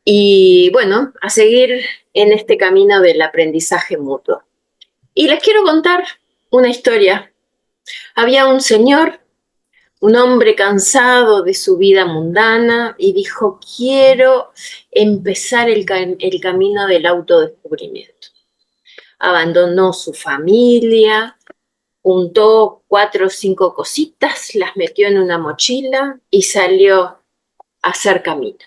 y bueno, a seguir en este camino del aprendizaje mutuo. Y les quiero contar una historia. Había un señor, un hombre cansado de su vida mundana y dijo, quiero empezar el camino del autodescubrimiento. Abandonó su familia, juntó 4 o 5 cositas, las metió en una mochila y salió a hacer camino.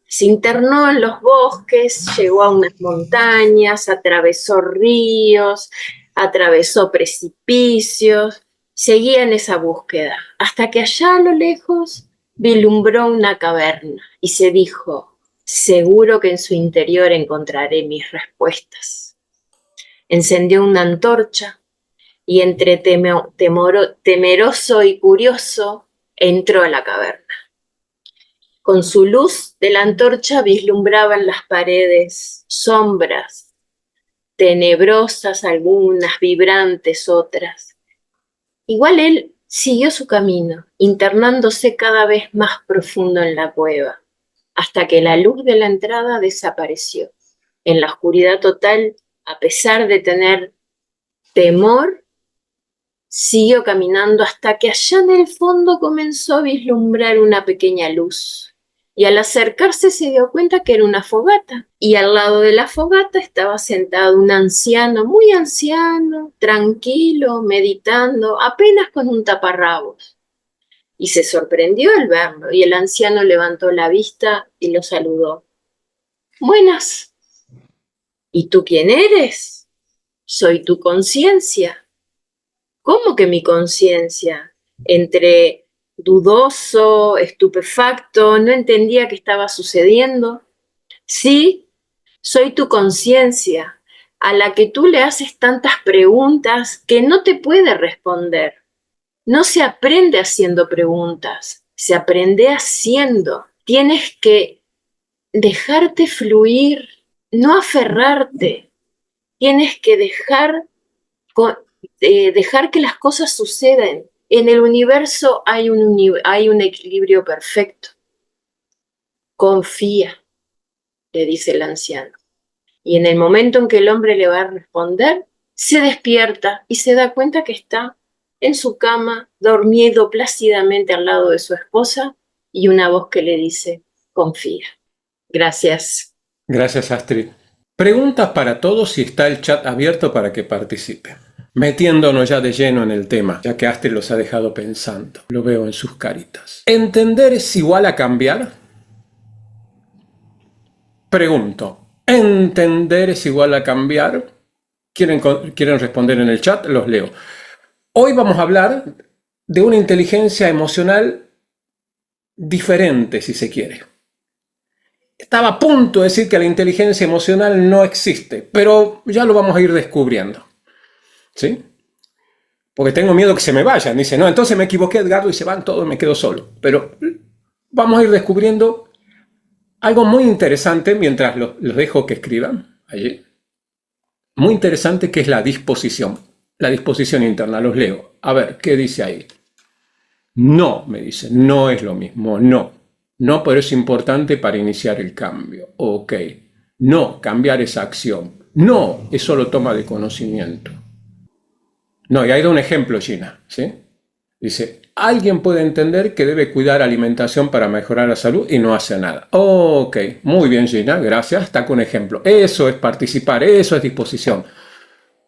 Se internó en los bosques, llegó a unas montañas, atravesó ríos, atravesó precipicios, seguía en esa búsqueda, hasta que allá a lo lejos vislumbró una caverna y se dijo, seguro que en su interior encontraré mis respuestas. Encendió una antorcha y entre temeroso y curioso entró a la caverna. Con su luz de la antorcha vislumbraban las paredes sombras, tenebrosas algunas, vibrantes otras. Igual él siguió su camino, internándose cada vez más profundo en la cueva, hasta que la luz de la entrada desapareció. En la oscuridad total, a pesar de tener temor, siguió caminando hasta que allá en el fondo comenzó a vislumbrar una pequeña luz. Y al acercarse se dio cuenta que era una fogata. Y al lado de la fogata estaba sentado un anciano, muy anciano, tranquilo, meditando, apenas con un taparrabos. Y se sorprendió al verlo, y el anciano levantó la vista y lo saludó. Buenas. ¿Y tú quién eres? Soy tu conciencia. ¿Cómo que mi conciencia? Entre dudoso, estupefacto, no entendía qué estaba sucediendo. Sí, soy tu conciencia, a la que tú le haces tantas preguntas que no te puede responder. No se aprende haciendo preguntas, se aprende haciendo. Tienes que dejarte fluir, no aferrarte. Tienes que dejar que las cosas sucedan. En el universo hay un equilibrio perfecto. Confía, le dice el anciano. Y en el momento en que el hombre le va a responder, se despierta y se da cuenta que está en su cama, dormido plácidamente al lado de su esposa, y una voz que le dice, confía. Gracias. Gracias, Astrid. Preguntas para todos y está el chat abierto para que participen. Metiéndonos ya de lleno en el tema, ya que Astrid los ha dejado pensando. Lo veo en sus caritas. ¿Entender es igual a cambiar? Pregunto. ¿Entender es igual a cambiar? ¿Quieren responder en el chat? Los leo. Hoy vamos a hablar de una inteligencia emocional diferente, si se quiere. Estaba a punto de decir que la inteligencia emocional no existe, pero ya lo vamos a ir descubriendo. ¿Sí? Porque tengo miedo que se me vayan. Dice, no, entonces me equivoqué, Edgardo, y se van todos y me quedo solo. Pero vamos a ir descubriendo algo muy interesante mientras los dejo que escriban allí. Muy interesante, que es la disposición interna. Los leo. A ver, ¿qué dice ahí? No, me dice, no es lo mismo, no. No, pero es importante para iniciar el cambio. Ok. No, cambiar esa acción. No, es solo toma de conocimiento. No, y ahí da un ejemplo, Gina, ¿sí? Dice, alguien puede entender que debe cuidar alimentación para mejorar la salud y no hace nada. Ok, muy bien, Gina, gracias. Está con ejemplo. Eso es participar, eso es disposición.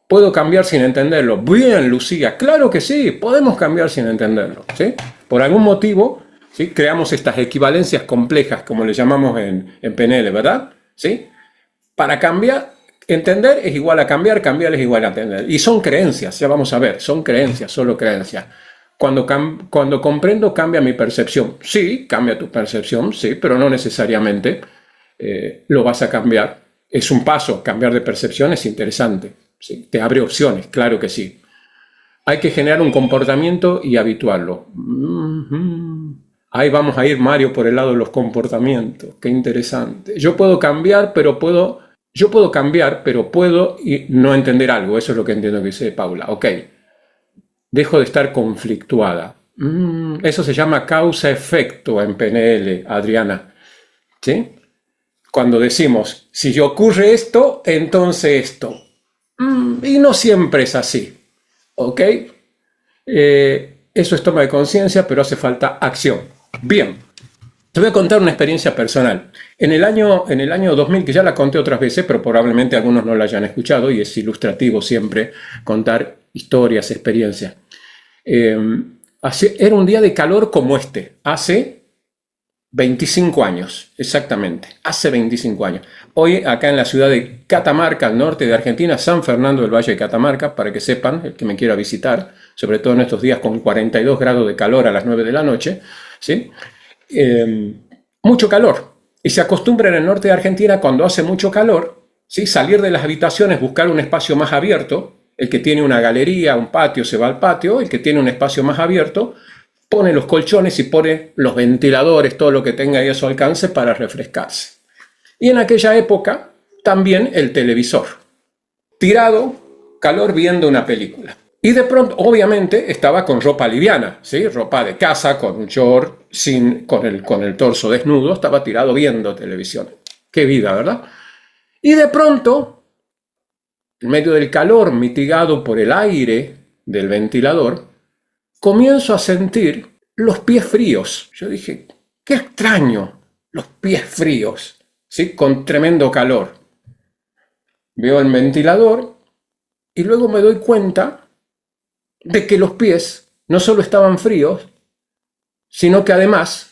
¿Puedo cambiar sin entenderlo? Bien, Lucía, claro que sí, podemos cambiar sin entenderlo, ¿sí? Por algún motivo, ¿sí? Creamos estas equivalencias complejas, como le llamamos en PNL, ¿verdad? ¿Sí? Para cambiar, entender es igual a cambiar, cambiar es igual a entender. Y son creencias, ya vamos a ver, son creencias, solo creencias. Cuando comprendo, cambia mi percepción. Sí, cambia tu percepción, sí, pero no necesariamente lo vas a cambiar. Es un paso, cambiar de percepción es interesante. ¿Sí? Te abre opciones, claro que sí. Hay que generar un comportamiento y habituarlo. Ahí vamos a ir, Mario, por el lado de los comportamientos. Qué interesante. Yo puedo cambiar, pero puedo y no entender algo. Eso es lo que entiendo que dice Paula. Ok. Dejo de estar conflictuada. Eso se llama causa-efecto en PNL, Adriana. ¿sí? Cuando decimos, si ocurre esto, entonces esto. Y no siempre es así, ¿ok? Eso es toma de conciencia, pero hace falta acción. Bien, te voy a contar una experiencia personal. En el año 2000, que ya la conté otras veces, pero probablemente algunos no la hayan escuchado, y es ilustrativo siempre contar historias, experiencias. Era un día de calor como este, hace 25 años, exactamente, hace 25 años. Hoy acá en la ciudad de Catamarca, al norte de Argentina, San Fernando del Valle de Catamarca, para que sepan, el que me quiera visitar, sobre todo en estos días con 42 grados de calor a las 9 de la noche, ¿sí? Mucho calor. Y se acostumbra en el norte de Argentina, cuando hace mucho calor, ¿sí? Salir de las habitaciones, buscar un espacio más abierto. El que tiene una galería, un patio, se va al patio. El que tiene un espacio más abierto, pone los colchones y pone los ventiladores, todo lo que tenga ahí a su alcance para refrescarse. Y en aquella época, también el televisor. Tirado, calor, viendo una película. Y de pronto, obviamente, estaba con ropa liviana, ¿sí? Ropa de casa, con un short, con el torso desnudo, estaba tirado viendo televisión. Qué vida, ¿verdad? Y de pronto, en medio del calor mitigado por el aire del ventilador, comienzo a sentir los pies fríos. Yo dije, qué extraño, los pies fríos, ¿sí? Con tremendo calor. Veo el ventilador y luego me doy cuenta de que los pies no solo estaban fríos, sino que además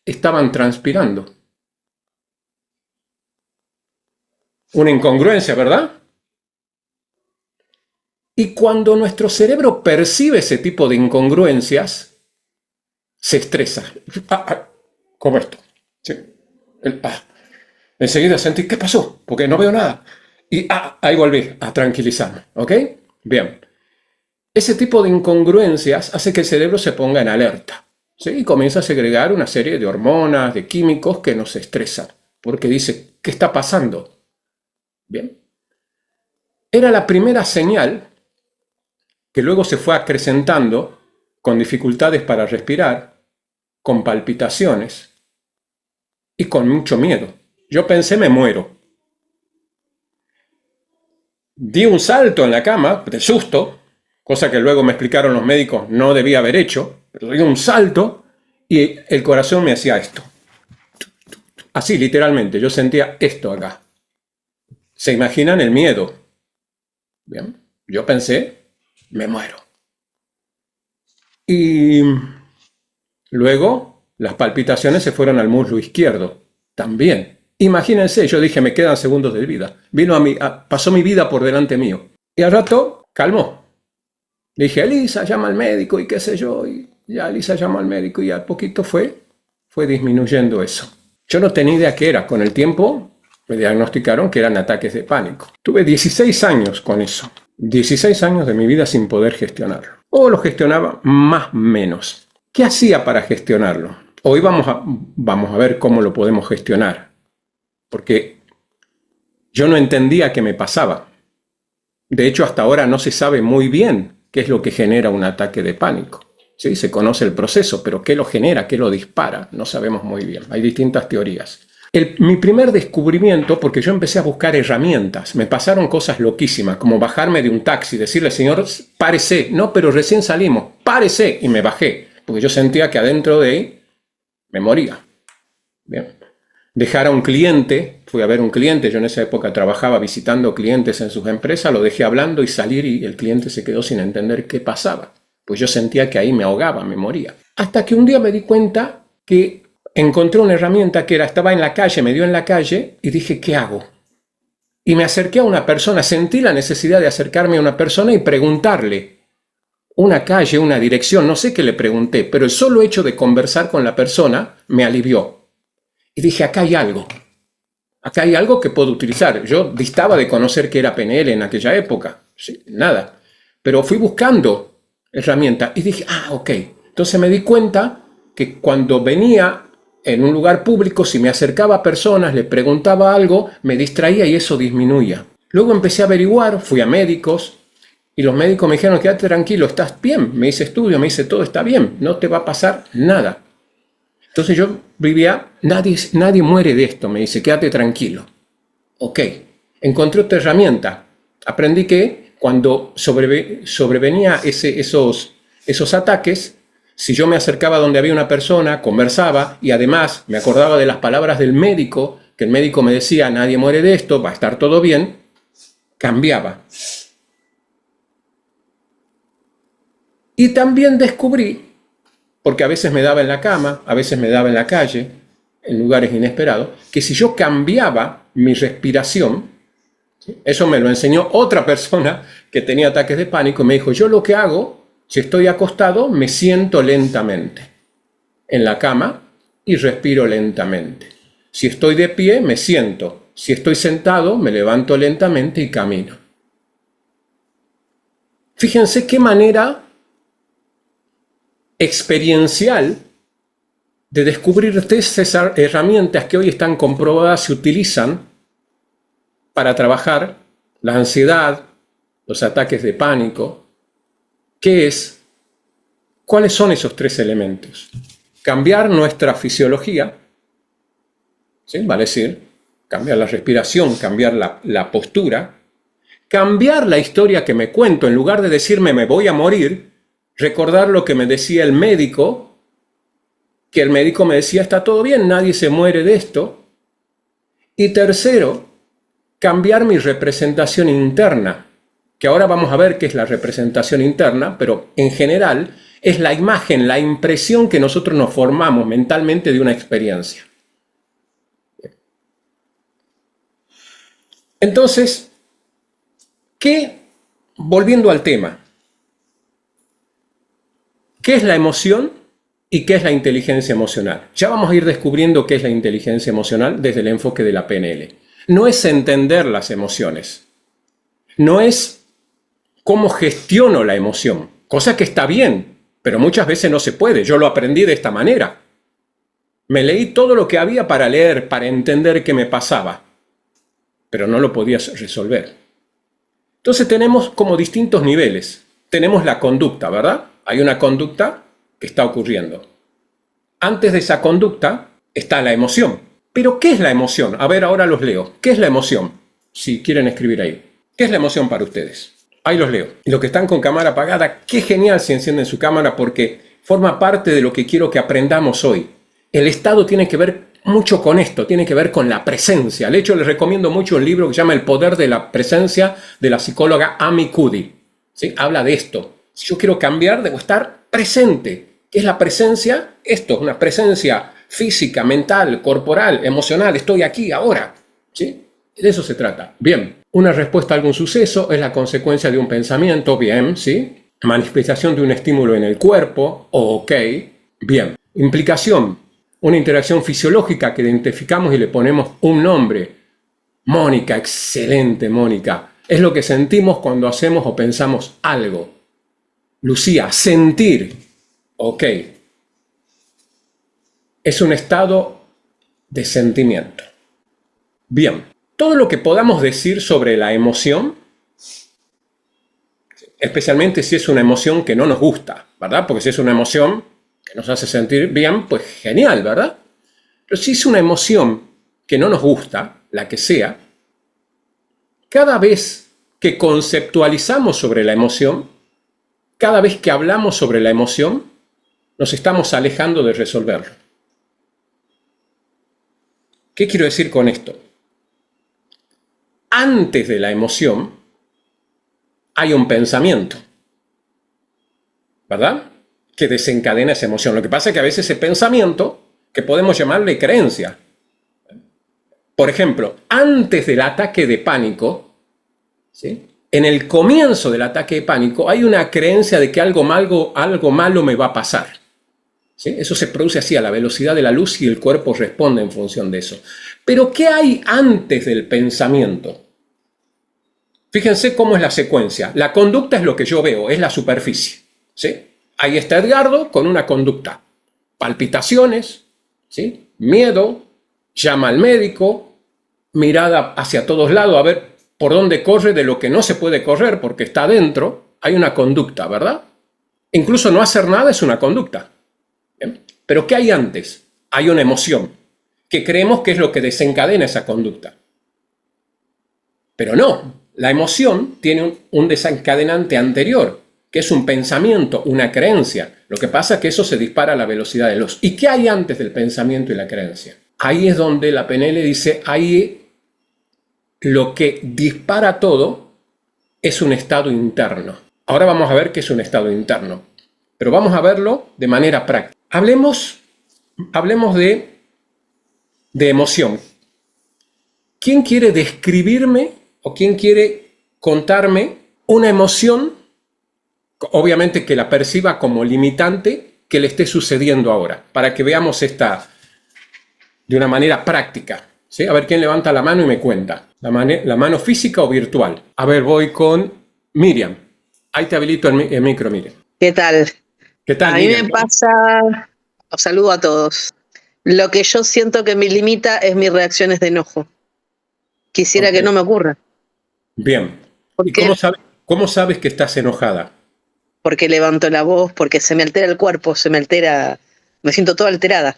estaban transpirando. Una incongruencia, ¿verdad? Y cuando nuestro cerebro percibe ese tipo de incongruencias, se estresa. Como esto. ¿Sí? Enseguida sentí, ¿qué pasó? Porque no veo nada. Y ahí volví a tranquilizarme. ¿Ok? Bien. Ese tipo de incongruencias hace que el cerebro se ponga en alerta, ¿sí? Y comienza a segregar una serie de hormonas, de químicos que nos estresan, porque dice, ¿qué está pasando? Bien. Era la primera señal que luego se fue acrecentando con dificultades para respirar, con palpitaciones y con mucho miedo. Yo pensé, me muero. Di un salto en la cama, de susto, cosa que luego me explicaron los médicos no debía haber hecho, pero di un salto y el corazón me hacía esto. Así, literalmente, yo sentía esto acá. ¿Se imaginan el miedo? Bien, yo pensé, me muero. Y luego las palpitaciones se fueron al muslo izquierdo, también. Imagínense, yo dije, me quedan segundos de vida. Pasó mi vida por delante mío. Y al rato, calmó. Dije, Elisa, llama al médico y qué sé yo. Y ya Elisa llamó al médico y al poquito fue disminuyendo eso. Yo no tenía idea qué era. Con el tiempo me diagnosticaron que eran ataques de pánico. Tuve 16 años con eso. 16 años de mi vida sin poder gestionarlo. O lo gestionaba más o menos. ¿Qué hacía para gestionarlo? Hoy vamos a ver cómo lo podemos gestionar. Porque yo no entendía qué me pasaba. De hecho, hasta ahora no se sabe muy bien qué es lo que genera un ataque de pánico. ¿Sí? Se conoce el proceso, pero qué lo genera, qué lo dispara, no sabemos muy bien. Hay distintas teorías. Mi primer descubrimiento, porque yo empecé a buscar herramientas, me pasaron cosas loquísimas, como bajarme de un taxi, decirle, señor, párese, no, pero recién salimos, párese, y me bajé, porque yo sentía que adentro de ahí me moría. Bien. Dejar a un cliente, fui a ver un cliente, yo en esa época trabajaba visitando clientes en sus empresas, lo dejé hablando y salir y el cliente se quedó sin entender qué pasaba, pues yo sentía que ahí me ahogaba, me moría. Hasta que un día me di cuenta que encontré una herramienta que estaba en la calle, me dio en la calle y dije, ¿qué hago? Y me acerqué a una persona, sentí la necesidad de acercarme a una persona y preguntarle una calle, una dirección, no sé qué le pregunté, pero el solo hecho de conversar con la persona me alivió. Y dije, acá hay algo que puedo utilizar. Yo distaba de conocer qué era PNL en aquella época, sí, nada. Pero fui buscando herramientas y dije, ok. Entonces me di cuenta que cuando venía en un lugar público, si me acercaba a personas, le preguntaba algo, me distraía y eso disminuía. Luego empecé a averiguar, fui a médicos y los médicos me dijeron, quédate tranquilo, estás bien. Me hice estudio, me hice todo, está bien, no te va a pasar nada. Entonces yo vivía, nadie muere de esto, me dice, quédate tranquilo. Ok, encontré otra herramienta. Aprendí que cuando sobrevenía esos ataques, si yo me acercaba donde había una persona, conversaba y además me acordaba de las palabras del médico, que el médico me decía, nadie muere de esto, va a estar todo bien, cambiaba. Y también descubrí, porque a veces me daba en la cama, a veces me daba en la calle, en lugares inesperados, que si yo cambiaba mi respiración, ¿sí? Eso me lo enseñó otra persona que tenía ataques de pánico, y me dijo, yo lo que hago, si estoy acostado, me siento lentamente en la cama y respiro lentamente. Si estoy de pie, me siento. Si estoy sentado, me levanto lentamente y camino. Fíjense qué manera experiencial de descubrir esas herramientas que hoy están comprobadas, se utilizan para trabajar la ansiedad, los ataques de pánico. ¿Qué es? ¿Cuáles son esos tres elementos? Cambiar nuestra fisiología, ¿sí? Vale decir, cambiar la respiración, cambiar la postura, cambiar la historia que me cuento, en lugar de decirme me voy a morir, recordar lo que me decía el médico, que el médico me decía está todo bien, nadie se muere de esto. Y tercero, cambiar mi representación interna, que ahora vamos a ver qué es la representación interna, pero en general es la imagen, la impresión que nosotros nos formamos mentalmente de una experiencia. Entonces, volviendo al tema, ¿qué es la emoción y qué es la inteligencia emocional? Ya vamos a ir descubriendo qué es la inteligencia emocional desde el enfoque de la PNL. No es entender las emociones, no es cómo gestiono la emoción, cosa que está bien, pero muchas veces no se puede. Yo lo aprendí de esta manera. Me leí todo lo que había para leer, para entender qué me pasaba, pero no lo podía resolver. Entonces tenemos como distintos niveles. Tenemos la conducta, ¿verdad? Hay una conducta que está ocurriendo. Antes de esa conducta está la emoción. ¿Pero qué es la emoción? A ver, ahora los leo. ¿Qué es la emoción? Si quieren escribir ahí. ¿Qué es la emoción para ustedes? Ahí los leo. Y los que están con cámara apagada, qué genial si encienden su cámara porque forma parte de lo que quiero que aprendamos hoy. El estado tiene que ver mucho con esto, tiene que ver con la presencia. De hecho, les recomiendo mucho un libro que se llama El poder de la presencia de la psicóloga Amy Cuddy. ¿Sí? Habla de esto. Si yo quiero cambiar, debo estar presente. ¿Qué es la presencia? Esto es una presencia física, mental, corporal, emocional. Estoy aquí, ahora. ¿Sí? De eso se trata. Bien. Una respuesta a algún suceso es la consecuencia de un pensamiento. Bien, ¿sí? Manifestación de un estímulo en el cuerpo. Ok. Bien. Implicación. Una interacción fisiológica que identificamos y le ponemos un nombre. Mónica, excelente Mónica. Es lo que sentimos cuando hacemos o pensamos algo. Lucía, sentir. Ok. Es un estado de sentimiento. Bien. Todo lo que podamos decir sobre la emoción, especialmente si es una emoción que no nos gusta, ¿verdad? Porque si es una emoción que nos hace sentir bien, pues genial, ¿verdad? Pero si es una emoción que no nos gusta, la que sea, cada vez que conceptualizamos sobre la emoción, cada vez que hablamos sobre la emoción, nos estamos alejando de resolverlo. ¿Qué quiero decir con esto? Antes de la emoción hay un pensamiento, ¿verdad? Que desencadena esa emoción. Lo que pasa es que a veces ese pensamiento, que podemos llamarle creencia. Por ejemplo, antes del ataque de pánico, ¿sí? En el comienzo del ataque de pánico hay una creencia de que algo malo me va a pasar. ¿Sí? Eso se produce así a la velocidad de la luz y el cuerpo responde en función de eso. Pero ¿qué hay antes del pensamiento? Fíjense cómo es la secuencia. La conducta es lo que yo veo, es la superficie. ¿Sí? Ahí está Edgardo con una conducta. Palpitaciones, ¿sí? Miedo, llama al médico, mirada hacia todos lados a ver por dónde corre de lo que no se puede correr porque está adentro. Hay una conducta, ¿verdad? Incluso no hacer nada es una conducta. ¿Bien? Pero ¿qué hay antes? hay una emoción que creemos que es lo que desencadena esa conducta. Pero no, la emoción tiene un desencadenante anterior, que es un pensamiento, una creencia. Lo que pasa es que eso se dispara a la velocidad de la luz. ¿Y qué hay antes del pensamiento y la creencia? Ahí es donde la PNL dice, ahí lo que dispara todo es un estado interno. Ahora vamos a ver qué es un estado interno, pero vamos a verlo de manera práctica. Hablemos de emoción. ¿Quién quiere describirme o quién quiere contarme una emoción, obviamente que la perciba como limitante, que le esté sucediendo ahora, para que veamos esta de una manera práctica? ¿Sí? A ver quién levanta la mano y me cuenta. ¿La mano física o virtual? A ver, voy con Miriam. Ahí te habilito el micro, Miriam. ¿Qué tal? ¿Qué tal, A mí Miriam? me pasa, os saludo a todos. Lo que yo siento que me limita es mis reacciones de enojo. Quisiera que no me ocurra. Bien. ¿Por ¿Y qué? cómo sabes que estás enojada? Porque levanto la voz, porque se me altera el cuerpo, me siento toda alterada.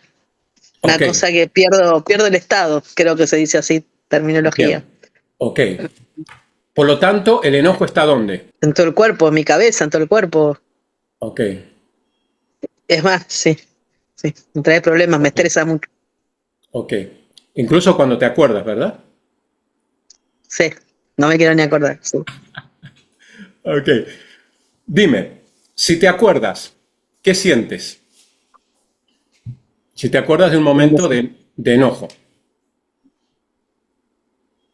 Una Ok, cosa que pierdo el estado, creo que se dice así, terminología. bien. Ok. Por lo tanto, ¿el enojo está dónde? En todo el cuerpo, en mi cabeza, en todo el cuerpo. Ok. Es más, sí, me trae problemas, me estresa mucho. Ok. Incluso cuando te acuerdas, ¿verdad? Sí, no me quiero ni acordar. Sí. Ok. Dime, si te acuerdas, ¿qué sientes? Si te acuerdas de un momento de enojo.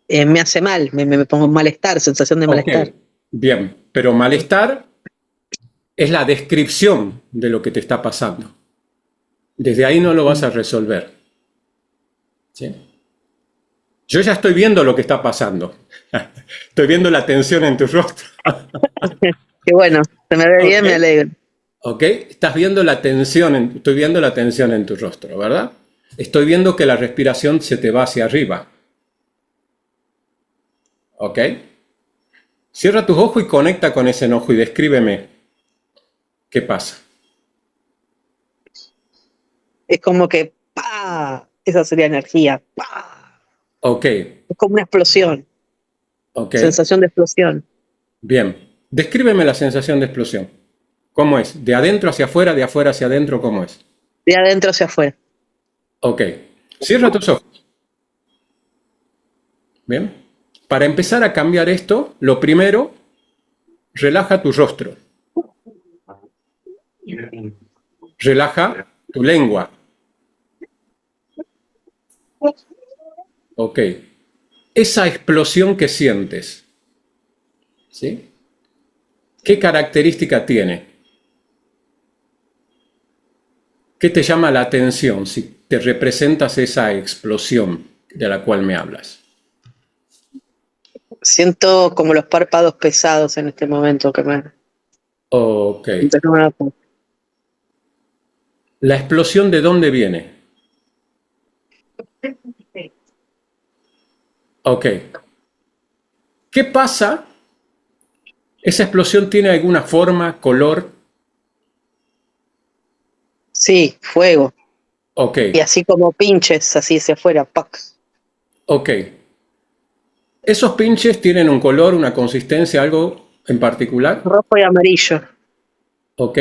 Me hace mal, me pongo malestar, sensación de Ok. malestar. Bien. Pero malestar es la descripción de lo que te está pasando. Desde ahí no lo vas a resolver. ¿Sí? Yo ya estoy viendo lo que está pasando. Estoy viendo la tensión en tu rostro. Qué bueno, se me ve bien, Ok. me alegro. ¿Ok? Estás viendo la tensión, estoy viendo la tensión en tu rostro, ¿verdad? Estoy viendo que la respiración se te va hacia arriba. ¿Ok? Cierra tus ojos y conecta con ese enojo y descríbeme qué pasa. Es como que ¡pa! Esa sería energía. ¡Pa! Ok, Es como una explosión, ok, sensación de explosión. bien. Descríbeme la sensación de explosión. ¿Cómo es? ¿De adentro hacia afuera, de afuera hacia adentro? ¿Cómo es? De adentro hacia afuera. Ok. Cierra tus ojos. Bien. Para empezar a cambiar esto, lo primero, relaja tu rostro. Relaja tu lengua. Ok. Esa explosión que sientes, ¿sí? ¿Qué característica tiene? ¿Qué te llama la atención si te representas esa explosión de la cual me hablas? Siento como los párpados pesados en este momento que me... Ok. entonces ¿La explosión de dónde viene? Ok. ¿Qué pasa? ¿Esa explosión tiene alguna forma, color? Sí, fuego. Ok. Y así como pinches, así hacia afuera. ¡Pac! Ok. ¿Esos pinches tienen un color, una consistencia, algo en particular? Rojo y amarillo. Ok.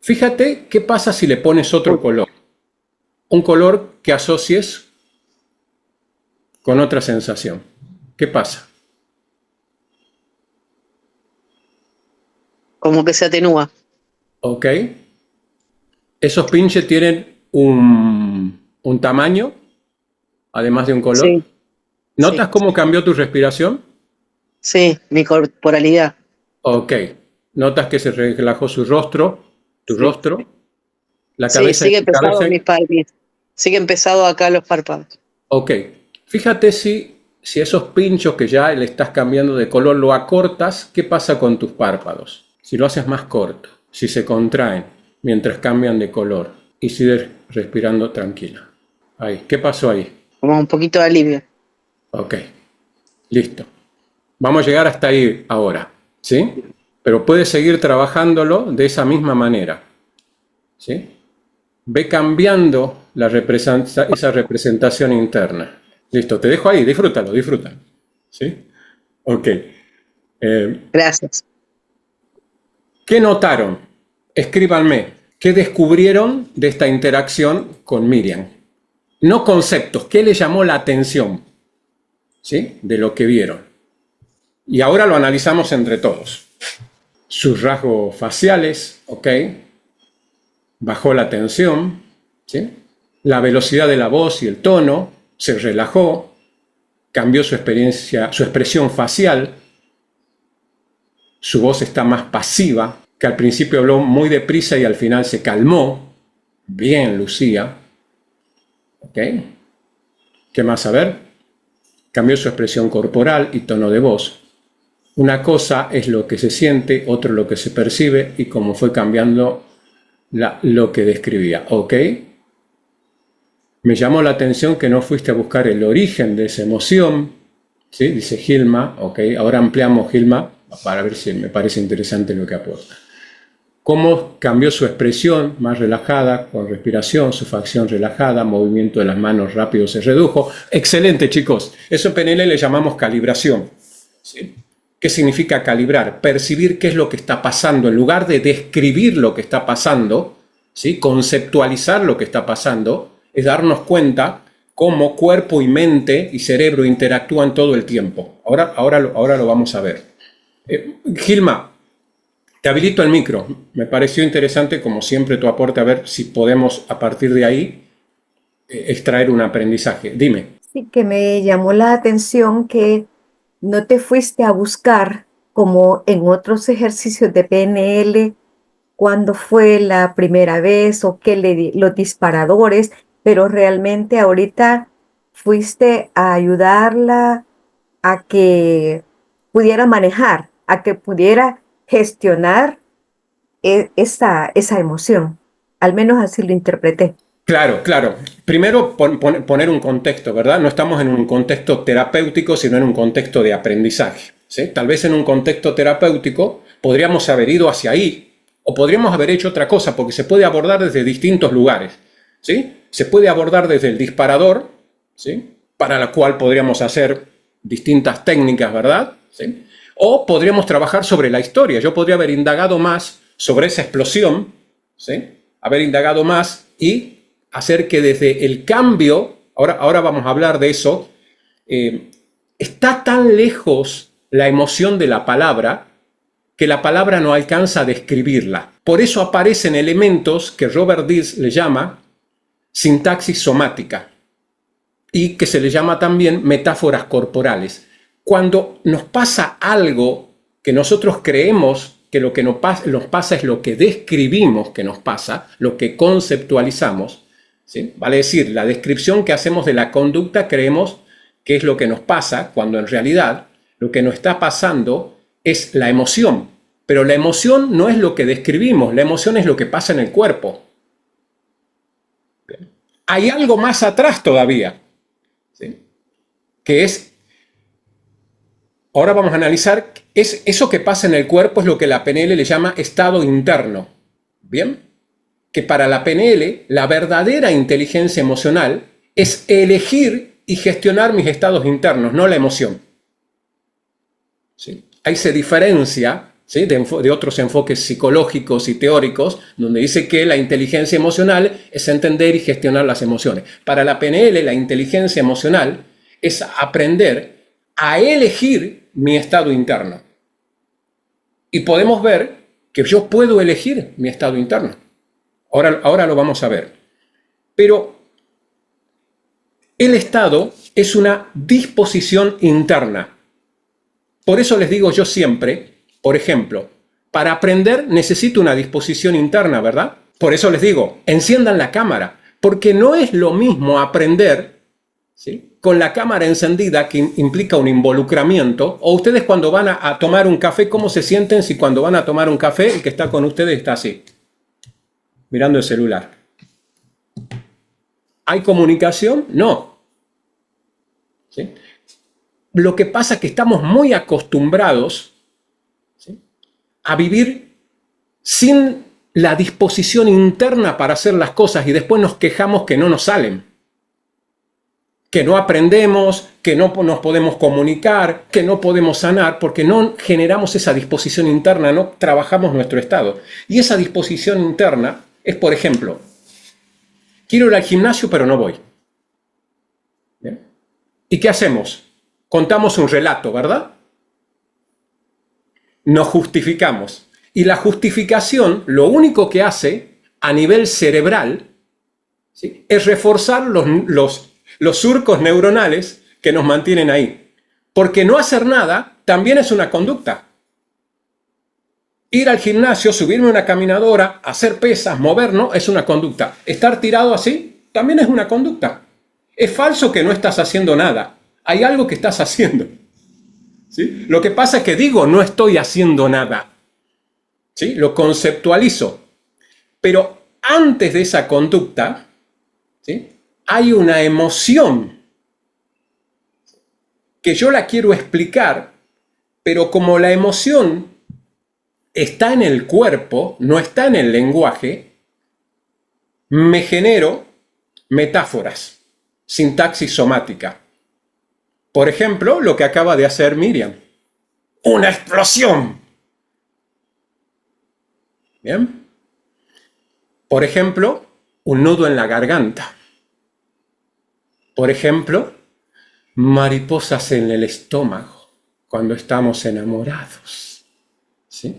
Fíjate qué pasa si le pones Uy, otro color. Un color que asocies con otra sensación. ¿Qué pasa? como que se atenúa. Ok. Esos pinches tienen un tamaño, además de un color. Sí, ¿Notas sí, cómo cambió tu respiración? sí, mi corporalidad. Ok. ¿Notas que se relajó su rostro, tu Sí, rostro, la sí, cabeza, sigue pesado cabeza? mis párpados. Siguen pesados acá los párpados. Ok. Fíjate si esos pinchos que ya le estás cambiando de color lo acortas, ¿qué pasa con tus párpados? Si lo haces más corto, si se contraen mientras cambian de color y sigues respirando tranquila. Ahí, ¿qué pasó ahí? Como un poquito de alivio. Ok, listo. Vamos a llegar hasta ahí ahora, ¿sí? Pero puedes seguir trabajándolo de esa misma manera, ¿sí? ve cambiando esa representación interna. Listo, te dejo ahí, disfrútalo, disfrútalo. ¿Sí? Ok. Gracias. ¿Qué notaron? Escríbanme. ¿Qué descubrieron de esta interacción con Miriam? No conceptos, ¿qué les llamó la atención? ¿Sí? De lo que vieron. Y ahora lo analizamos entre todos. Sus rasgos faciales, ¿ok? Bajó la tensión, ¿sí? La velocidad de la voz y el tono, se relajó, cambió su expresión facial, su voz está más pasiva, que al principio habló muy deprisa y al final se calmó. Bien, Lucía. ¿Ok? ¿Qué más? A ver. Cambió su expresión corporal y tono de voz. Una cosa es lo que se siente, otro lo que se percibe y cómo fue cambiando lo que describía. ¿Ok? Me llamó la atención que no fuiste a buscar el origen de esa emoción. ¿Sí? Dice Gilma. ¿Ok? Ahora ampliamos, Gilma, para ver si me parece interesante lo que aporta. Cómo cambió su expresión, más relajada, con respiración, su facción relajada, movimiento de las manos rápido se redujo. Excelente, chicos. Eso en PNL le llamamos calibración. ¿Sí? ¿Qué significa calibrar? Percibir qué es lo que está pasando. En lugar de describir lo que está pasando, ¿sí? Conceptualizar lo que está pasando, es darnos cuenta cómo cuerpo y mente y cerebro interactúan todo el tiempo. Ahora lo vamos a ver. Gilma, te habilito el micro. Me pareció interesante, como siempre, tu aporte, a ver si podemos a partir de ahí extraer un aprendizaje. Dime. Sí, que me llamó la atención que no te fuiste a buscar, como en otros ejercicios de PNL, cuándo fue la primera vez o los disparadores, pero realmente ahorita fuiste a ayudarla a que pudiera manejar, a que pudiera gestionar esa emoción. Al menos así lo interpreté. Claro, claro. Primero poner un contexto, ¿verdad? No estamos en un contexto terapéutico, sino en un contexto de aprendizaje. ¿Sí? Tal vez en un contexto terapéutico podríamos haber ido hacia ahí o podríamos haber hecho otra cosa, porque se puede abordar desde distintos lugares. ¿Sí? Se puede abordar desde el disparador, ¿sí? Para la cual podríamos hacer distintas técnicas, ¿verdad? ¿Sí? O podríamos trabajar sobre la historia. Yo podría haber indagado más sobre esa explosión, ¿sí? Haber indagado más y hacer que desde el cambio, ahora vamos a hablar de eso, está tan lejos la emoción de la palabra que la palabra no alcanza a describirla. Por eso aparecen elementos que Robert Dills le llama sintaxis somática y que se le llama también metáforas corporales. Cuando nos pasa algo que nosotros creemos que lo que nos pasa es lo que describimos que nos pasa, lo que conceptualizamos, ¿sí? Vale decir, la descripción que hacemos de la conducta creemos que es lo que nos pasa, cuando en realidad lo que nos está pasando es la emoción. Pero la emoción no es lo que describimos, la emoción es lo que pasa en el cuerpo. Bien. Hay algo más atrás todavía, ¿sí? Que es, ahora vamos a analizar, eso que pasa en el cuerpo es lo que la PNL le llama estado interno. ¿Bien? Que para la PNL, la verdadera inteligencia emocional es elegir y gestionar mis estados internos, no la emoción. ¿Sí? Ahí se diferencia, ¿sí? de otros enfoques psicológicos y teóricos, donde dice que la inteligencia emocional es entender y gestionar las emociones. Para la PNL, la inteligencia emocional es aprender a elegir mi estado interno. Y podemos ver que yo puedo elegir mi estado interno. Ahora lo vamos a ver. Pero el estado es una disposición interna. Por eso les digo yo siempre, por ejemplo, para aprender necesito una disposición interna, ¿verdad? Por eso les digo, enciendan la cámara, porque no es lo mismo aprender, ¿sí?, con la cámara encendida, que implica un involucramiento, o ustedes cuando van a tomar un café, ¿cómo se sienten si cuando van a tomar un café el que está con ustedes está así, mirando el celular? ¿Hay comunicación? No. ¿Sí? Lo que pasa es que estamos muy acostumbrados, ¿sí?, a vivir sin la disposición interna para hacer las cosas y después nos quejamos que no nos salen, que no aprendemos, que no nos podemos comunicar, que no podemos sanar, porque no generamos esa disposición interna, no trabajamos nuestro estado. Y esa disposición interna es, por ejemplo, quiero ir al gimnasio pero no voy. ¿Bien? ¿Y qué hacemos? Contamos un relato, ¿verdad? Nos justificamos. Y la justificación lo único que hace a nivel cerebral, ¿sí?, es reforzar los surcos neuronales que nos mantienen ahí. Porque no hacer nada también es una conducta. Ir al gimnasio, subirme a una caminadora, hacer pesas, movernos, es una conducta. Estar tirado así también es una conducta. Es falso que no estás haciendo nada. Hay algo que estás haciendo. ¿Sí? Lo que pasa es que digo, no estoy haciendo nada. ¿Sí? Lo conceptualizo. Pero antes de esa conducta, ¿sí?, hay una emoción que yo la quiero explicar, pero como la emoción está en el cuerpo, no está en el lenguaje, me genero metáforas, sintaxis somática. Por ejemplo, lo que acaba de hacer Miriam. ¡Una explosión! ¿Bien? Por ejemplo, un nudo en la garganta. Por ejemplo, mariposas en el estómago cuando estamos enamorados. ¿Sí?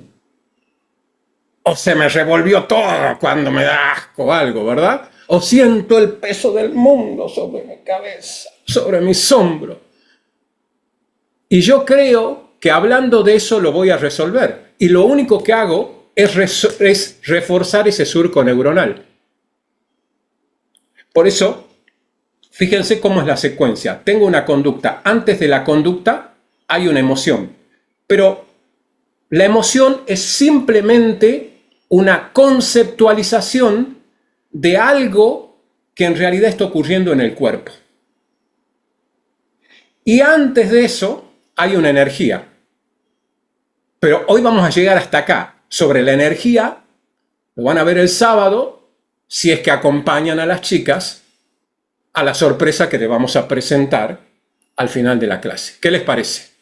O se me revolvió todo cuando me da asco o algo, ¿verdad? O siento el peso del mundo sobre mi cabeza, sobre mis hombros. Y yo creo que hablando de eso lo voy a resolver. Y lo único que hago es reforzar ese surco neuronal. Por eso, fíjense cómo es la secuencia. Tengo una conducta. Antes de la conducta hay una emoción. Pero la emoción es simplemente una conceptualización de algo que en realidad está ocurriendo en el cuerpo. Y antes de eso hay una energía. Pero hoy vamos a llegar hasta acá. Sobre la energía, lo van a ver el sábado, si es que acompañan a las chicas a la sorpresa que le vamos a presentar al final de la clase. ¿Qué les parece?